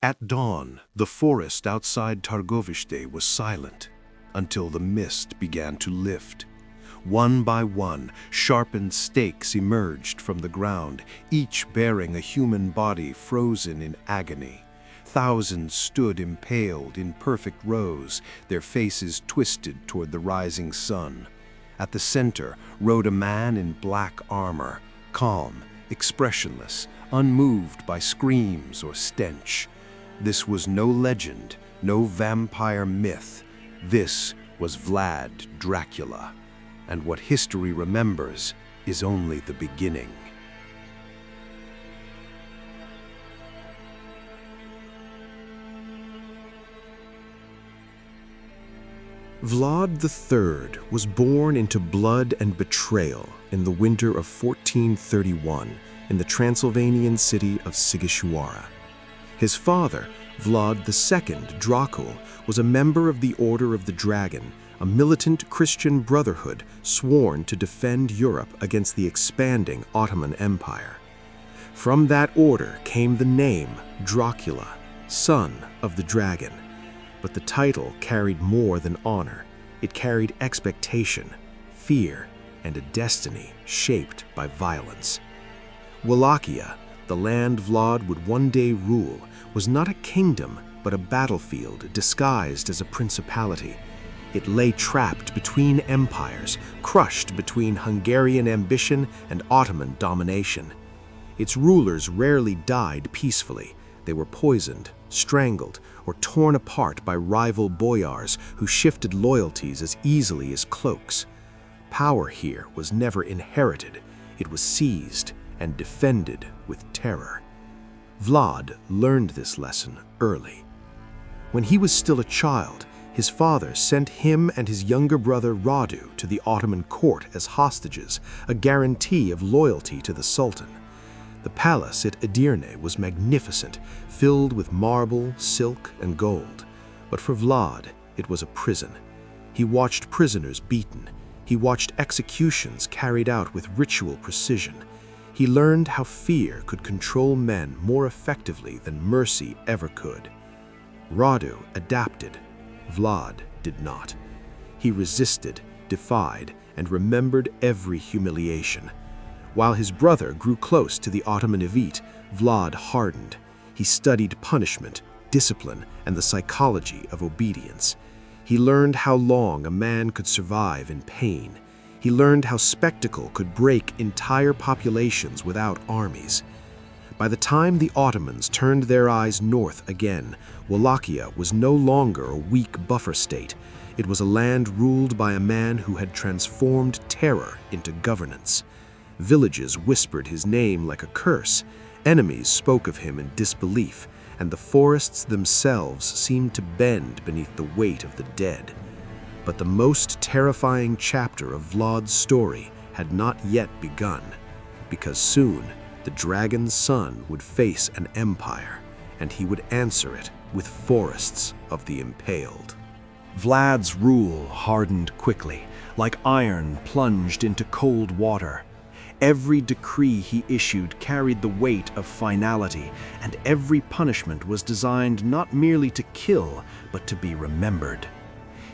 At dawn, the forest outside Targoviste was silent until the mist began to lift. One by one, sharpened stakes emerged from the ground, each bearing a human body frozen in agony. Thousands stood impaled in perfect rows, their faces twisted toward the rising sun. At the center rode a man in black armor, calm, expressionless, unmoved by screams or stench. This was no legend, no vampire myth. This was Vlad Dracula. And what history remembers is only the beginning. Vlad III was born into blood and betrayal in the winter of 1431 in the Transylvanian city of Sighisoara. His father, Vlad II, Dracula, was a member of the Order of the Dragon, a militant Christian brotherhood sworn to defend Europe against the expanding Ottoman Empire. From that order came the name Dracula, son of the dragon. But the title carried more than honor. It carried expectation, fear, and a destiny shaped by violence. Wallachia, the land Vlad would one day rule, was not a kingdom, but a battlefield disguised as a principality. It lay trapped between empires, crushed between Hungarian ambition and Ottoman domination. Its rulers rarely died peacefully. They were poisoned, strangled, or torn apart by rival boyars who shifted loyalties as easily as cloaks. Power here was never inherited. It was seized and defended with terror. Vlad learned this lesson early. When he was still a child, his father sent him and his younger brother Radu to the Ottoman court as hostages, a guarantee of loyalty to the Sultan. The palace at Edirne was magnificent, filled with marble, silk, and gold. But for Vlad, it was a prison. He watched prisoners beaten. He watched executions carried out with ritual precision. He learned how fear could control men more effectively than mercy ever could. Radu adapted. Vlad did not. He resisted, defied, and remembered every humiliation. While his brother grew close to the Ottoman elite, Vlad hardened. He studied punishment, discipline, and the psychology of obedience. He learned how long a man could survive in pain. He learned how spectacle could break entire populations without armies. By the time the Ottomans turned their eyes north again, Wallachia was no longer a weak buffer state. It was a land ruled by a man who had transformed terror into governance. Villages whispered his name like a curse. Enemies spoke of him in disbelief, and the forests themselves seemed to bend beneath the weight of the dead. But the most terrifying chapter of Vlad's story had not yet begun, because soon the dragon's son would face an empire, and he would answer it with forests of the impaled. Vlad's rule hardened quickly, like iron plunged into cold water. Every decree he issued carried the weight of finality, and every punishment was designed not merely to kill, but to be remembered.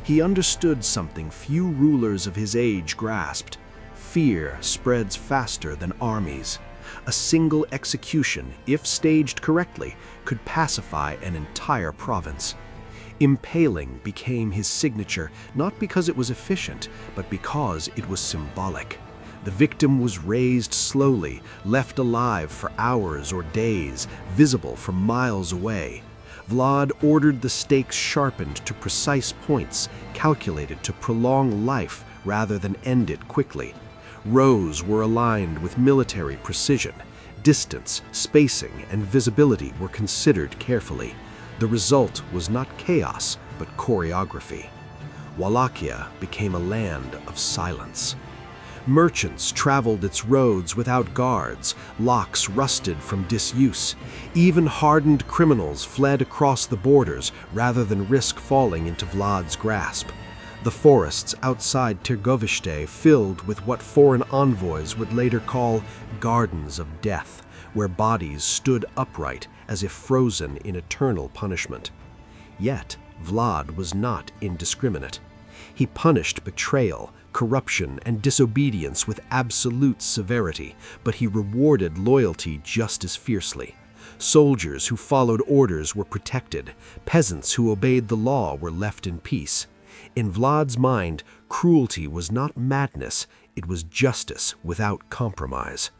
He understood something few rulers of his age grasped. Fear spreads faster than armies. A single execution, if staged correctly, could pacify an entire province. Impaling became his signature, not because it was efficient, but because it was symbolic. The victim was raised slowly, left alive for hours or days, visible from miles away. Vlad ordered the stakes sharpened to precise points, calculated to prolong life rather than end it quickly. Rows were aligned with military precision. Distance, spacing, and visibility were considered carefully. The result was not chaos, but choreography. Wallachia became a land of silence. Merchants traveled its roads without guards, locks rusted from disuse. Even hardened criminals fled across the borders rather than risk falling into Vlad's grasp. The forests outside Targoviste filled with what foreign envoys would later call gardens of death, where bodies stood upright, as if frozen in eternal punishment. Yet, Vlad was not indiscriminate. He punished betrayal, corruption, and disobedience with absolute severity, but he rewarded loyalty just as fiercely. Soldiers who followed orders were protected. Peasants who obeyed the law were left in peace. In Vlad's mind, cruelty was not madness, it was justice without compromise.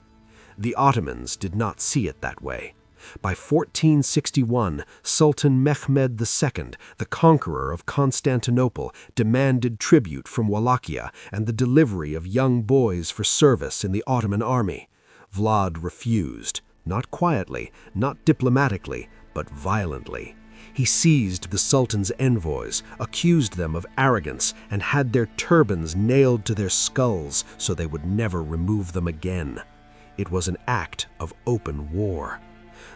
The Ottomans did not see it that way. By 1461, Sultan Mehmed II, the conqueror of Constantinople, demanded tribute from Wallachia and the delivery of young boys for service in the Ottoman army. Vlad refused, not quietly, not diplomatically, but violently. He seized the Sultan's envoys, accused them of arrogance, and had their turbans nailed to their skulls so they would never remove them again. It was an act of open war.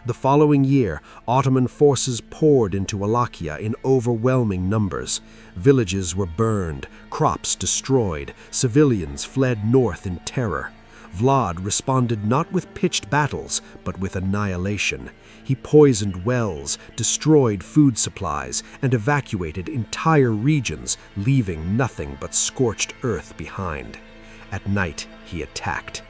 The following year, Ottoman forces poured into Wallachia in overwhelming numbers. Villages were burned, crops destroyed, civilians fled north in terror. Vlad responded not with pitched battles, but with annihilation. He poisoned wells, destroyed food supplies, and evacuated entire regions, leaving nothing but scorched earth behind. At night, he attacked.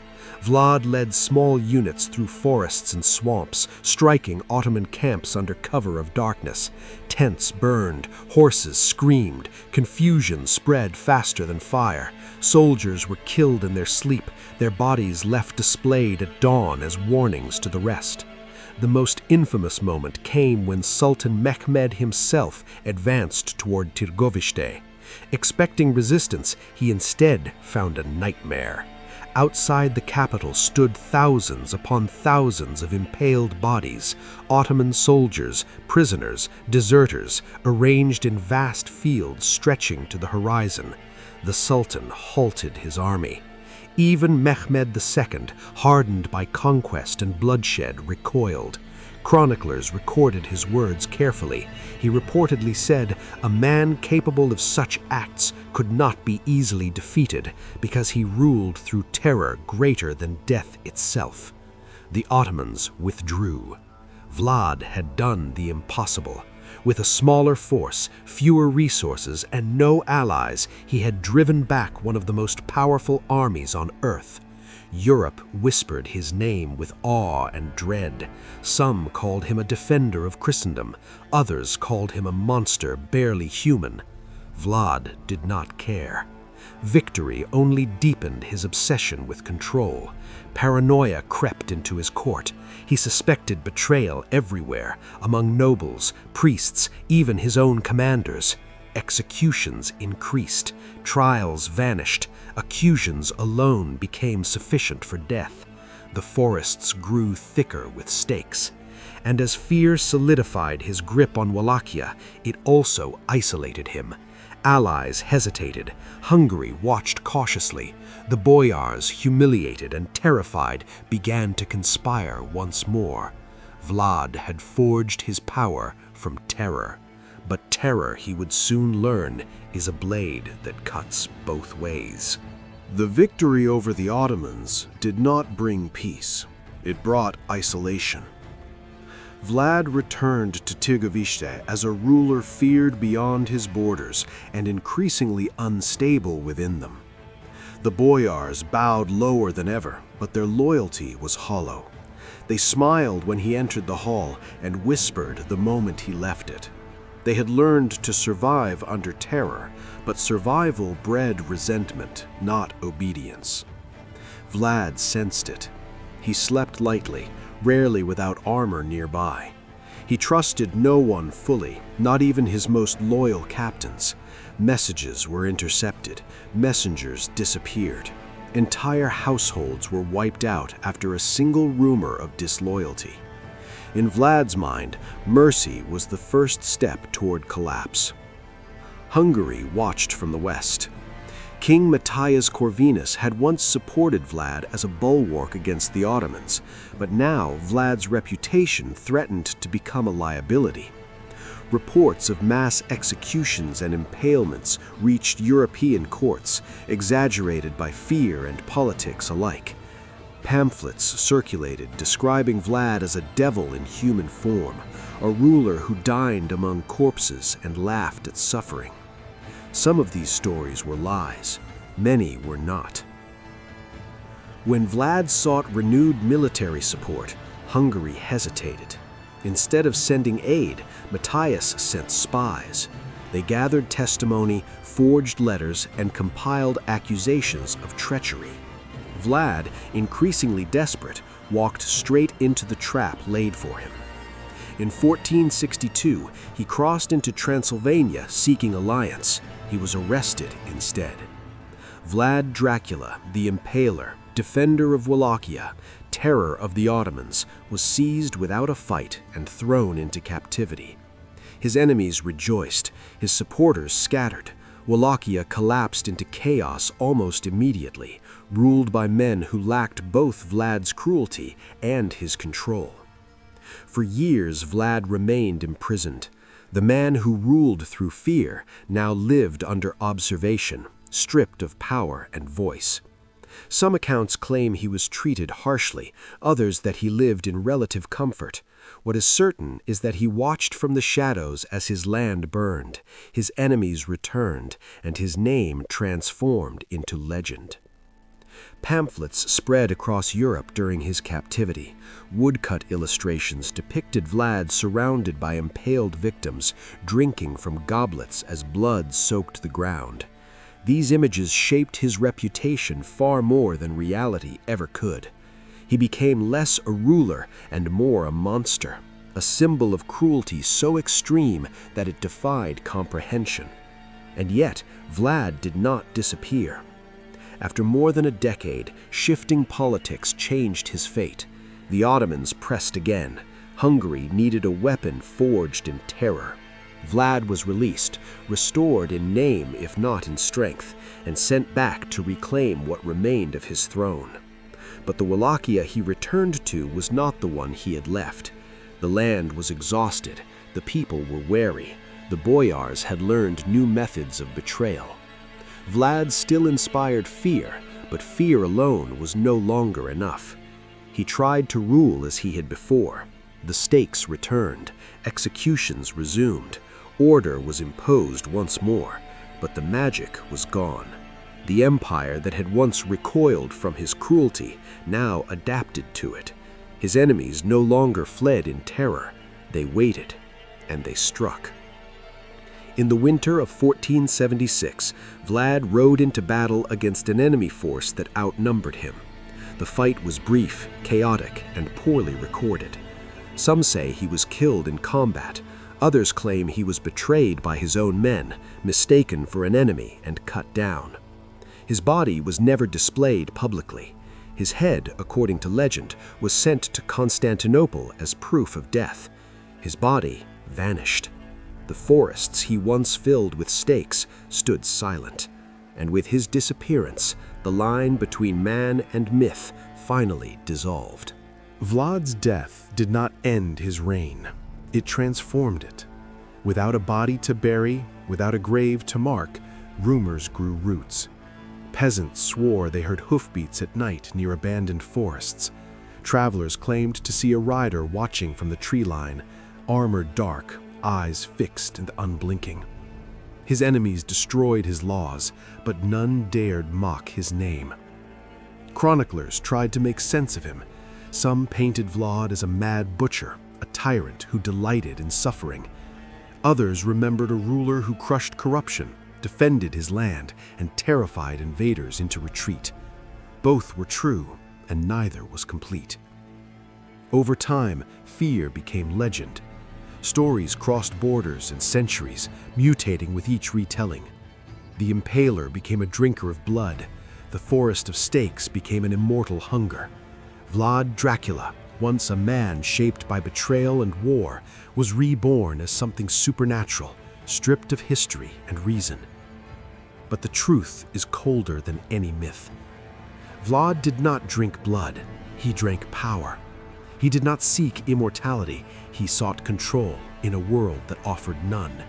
Vlad led small units through forests and swamps, striking Ottoman camps under cover of darkness. Tents burned, horses screamed, confusion spread faster than fire. Soldiers were killed in their sleep, their bodies left displayed at dawn as warnings to the rest. The most infamous moment came when Sultan Mehmed himself advanced toward Târgoviște. Expecting resistance, he instead found a nightmare. Outside the capital stood thousands upon thousands of impaled bodies, Ottoman soldiers, prisoners, deserters, arranged in vast fields stretching to the horizon. The Sultan halted his army. Even Mehmed II, hardened by conquest and bloodshed, recoiled. Chroniclers recorded his words carefully. He reportedly said, "A man capable of such acts could not be easily defeated because he ruled through terror greater than death itself." The Ottomans withdrew. Vlad had done the impossible. With a smaller force, fewer resources, and no allies, he had driven back one of the most powerful armies on earth. Europe whispered his name with awe and dread. Some called him a defender of Christendom. Others called him a monster barely human. Vlad did not care. Victory only deepened his obsession with control. Paranoia crept into his court. He suspected betrayal everywhere, among nobles, priests, even his own commanders. Executions increased, trials vanished, accusations alone became sufficient for death. The forests grew thicker with stakes. And as fear solidified his grip on Wallachia, it also isolated him. Allies hesitated. Hungary watched cautiously. The boyars, humiliated and terrified, began to conspire once more. Vlad had forged his power from terror. But terror, he would soon learn, is a blade that cuts both ways. The victory over the Ottomans did not bring peace. It brought isolation. Vlad returned to Târgoviște as a ruler feared beyond his borders and increasingly unstable within them. The boyars bowed lower than ever, but their loyalty was hollow. They smiled when he entered the hall and whispered the moment he left it. They had learned to survive under terror, but survival bred resentment, not obedience. Vlad sensed it. He slept lightly, rarely without armor nearby. He trusted no one fully, not even his most loyal captains. Messages were intercepted, messengers disappeared. Entire households were wiped out after a single rumor of disloyalty. In Vlad's mind, mercy was the first step toward collapse. Hungary watched from the west. King Matthias Corvinus had once supported Vlad as a bulwark against the Ottomans, but now Vlad's reputation threatened to become a liability. Reports of mass executions and impalements reached European courts, exaggerated by fear and politics alike. Pamphlets circulated describing Vlad as a devil in human form, a ruler who dined among corpses and laughed at suffering. Some of these stories were lies, many were not. When Vlad sought renewed military support, Hungary hesitated. Instead of sending aid, Matthias sent spies. They gathered testimony, forged letters, and compiled accusations of treachery. Vlad, increasingly desperate, walked straight into the trap laid for him. In 1462, he crossed into Transylvania seeking alliance. He was arrested instead. Vlad Dracula, the Impaler, defender of Wallachia, terror of the Ottomans, was seized without a fight and thrown into captivity. His enemies rejoiced, his supporters scattered. Wallachia collapsed into chaos almost immediately, ruled by men who lacked both Vlad's cruelty and his control. For years, Vlad remained imprisoned. The man who ruled through fear now lived under observation, stripped of power and voice. Some accounts claim he was treated harshly, others that he lived in relative comfort. What is certain is that he watched from the shadows as his land burned, his enemies returned, and his name transformed into legend. Pamphlets spread across Europe during his captivity. Woodcut illustrations depicted Vlad surrounded by impaled victims, drinking from goblets as blood soaked the ground. These images shaped his reputation far more than reality ever could. He became less a ruler and more a monster, a symbol of cruelty so extreme that it defied comprehension. And yet, Vlad did not disappear. After more than a decade, shifting politics changed his fate. The Ottomans pressed again. Hungary needed a weapon forged in terror. Vlad was released, restored in name if not in strength, and sent back to reclaim what remained of his throne. But the Wallachia he returned to was not the one he had left. The land was exhausted, the people were wary, the boyars had learned new methods of betrayal. Vlad still inspired fear, but fear alone was no longer enough. He tried to rule as he had before. The stakes returned, executions resumed, order was imposed once more, but the magic was gone. The empire that had once recoiled from his cruelty now adapted to it. His enemies no longer fled in terror. They waited, and they struck. In the winter of 1476, Vlad rode into battle against an enemy force that outnumbered him. The fight was brief, chaotic, and poorly recorded. Some say he was killed in combat. Others claim he was betrayed by his own men, mistaken for an enemy, and cut down. His body was never displayed publicly. His head, according to legend, was sent to Constantinople as proof of death. His body vanished. The forests he once filled with stakes stood silent. And with his disappearance, the line between man and myth finally dissolved. Vlad's death did not end his reign. It transformed it. Without a body to bury, without a grave to mark, rumors grew roots. Peasants swore they heard hoofbeats at night near abandoned forests. Travelers claimed to see a rider watching from the tree line, armored dark, eyes fixed and unblinking. His enemies destroyed his laws, but none dared mock his name. Chroniclers tried to make sense of him. Some painted Vlad as a mad butcher, a tyrant who delighted in suffering. Others remembered a ruler who crushed corruption, defended his land, and terrified invaders into retreat. Both were true, and neither was complete. Over time, fear became legend. Stories crossed borders and centuries, mutating with each retelling. The Impaler became a drinker of blood. The forest of stakes became an immortal hunger. Vlad Dracula, once a man shaped by betrayal and war, was reborn as something supernatural, stripped of history and reason. But the truth is colder than any myth. Vlad did not drink blood, he drank power. He did not seek immortality, he sought control in a world that offered none.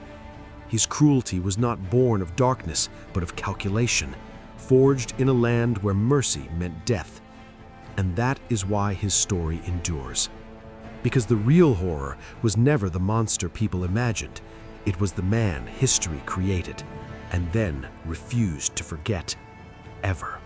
His cruelty was not born of darkness, but of calculation, forged in a land where mercy meant death. And that is why his story endures. Because the real horror was never the monster people imagined. It was the man history created and then refused to forget, ever.